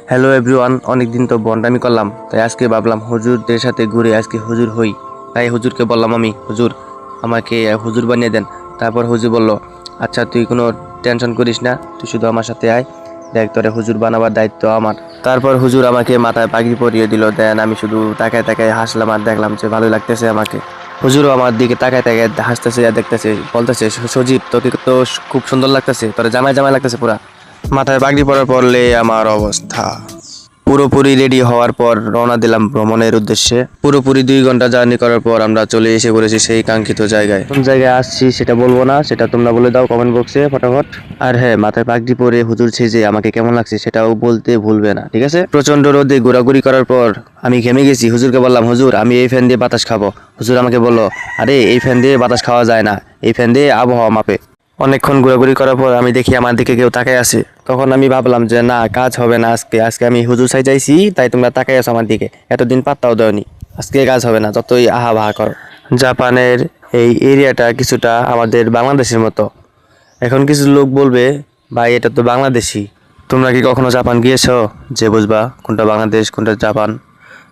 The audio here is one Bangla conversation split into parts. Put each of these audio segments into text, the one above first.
হ্যালো এভরিওয়ান, অনেকদিন তো বন্ডামি করলাম, তাই আজকে ভাবলাম হুজুরদের সাথে ঘুরে আজকে হুজুর হই। তাই হুজুরকে বললাম, আমি হুজুর আমাকে হুজুর বানিয়ে দেন। তারপর হুজুর বলল, আচ্ছা তুই কোনো টেনশন করিস না, তুই শুধু আমার সাথে আয়, দেখ তোরে হুজুর বানাবার দায়িত্ব আমার। তারপর হুজুর আমাকে মাথায় পাগড়ি পরিয়ে দিল। দেন আমি শুধু তাকায় তাকায় হাসলাম আর দেখলাম যে ভালোই লাগতেছে আমাকে। হুজুরও আমার দিকে তাকায় তাকায় হাসতেছে আর দেখতেছে, বলতেছে, সজীব তোকে তো খুব সুন্দর লাগতেছে, তোরা জামাই জামাই লাগতেছে পুরা। মাথায় পাগড়ি পরার পরলে আমার অবস্থা পুরোপুরি রেডি হওয়ার পর রওনা দিলাম ভ্রমণের উদ্দেশ্যে। পুরোপুরি 2 ঘন্টা জার্নি করার পর আমরা চলে এসে পড়েছি সেই কাঙ্ক্ষিত জায়গায়। কোন জায়গায় আসছি সেটা বলবো না, সেটা তোমরা বলে দাও কমেন্ট বক্সে ফটাফট। আর হ্যাঁ, মাথায় পাগড়ি পরে হুজুর সেজে আমাকে কেমন লাগছে সেটাও বলতে ভুলবে না, ঠিক আছে? প্রচন্ড রোদে ঘোরাঘুরি করার পর আমি ঘেমে গেছি। হুজুরকে বললাম, হুজুর আমি এই ফ্যান দিয়ে বাতাস খাবো। হুজুর আমাকে বললো, আরে এই ফ্যান দিয়ে বাতাস খাওয়া যায় না, এই ফ্যান দিয়ে আবহাওয়া মাপে। অনেকক্ষণ ঘোরাঘুরি করার পর আমি দেখি আমার দিকে কেউ তাকায় আছে। তখন আমি ভাবলাম যে না, কাজ হবে না আজকে। আজকে আমি হুজুর সাইজাইছি তাই তোমরা তাকাই আছো আমার দিকে, এতদিন পাত্তাও দেওনি। আজকে কাজ হবে না, যতই আহা বাহা করো। জাপানের এই এরিয়াটা কিছুটা আমাদের বাংলাদেশের মতো। এখন কিছু লোক বলবে, ভাই এটা তো বাংলাদেশি। তোমরা কি কখনো জাপান গিয়েছো? যে বুঝবা কোনটা বাংলাদেশ কোনটা জাপান।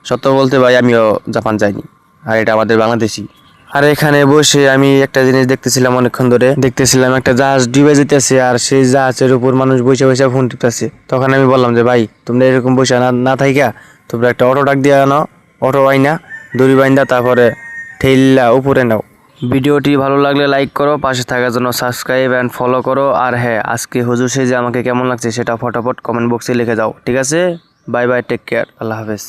সত্য বলতে ভাই, আমিও জাপান যাইনি, আর এটা আমাদের বাংলাদেশি। আর এখানে বসে আমি একটা জিনিস দেখতেছিলাম, অনেকক্ষণ ধরে দেখতেছিলাম একটা জাহাজ ডুবে যেতেছে, আর সেই জাহাজের উপর মানুষ বসে বসে ফোন টিপতেছে। তখন আমি বললাম যে ভাই, তোমরা এরকম বসে না না থাইকা তোমরা একটা অটো ডাক দিয়ে আনো, অটো বাইনা দড়ি বাইন্দা তারপরে ঠেইলা উপরে নাও। ভিডিওটি ভালো লাগলে লাইক করো, পাশে থাকার জন্য সাবস্ক্রাইব অ্যান্ড ফলো করো। আর হ্যাঁ, আজকে হুজুর সেজে আমাকে কেমন লাগছে সেটা ফটাফট কমেন্ট বক্সে লিখে যাও, ঠিক আছে? বাই বাই, টেক কেয়ার, আল্লাহ হাফেজ।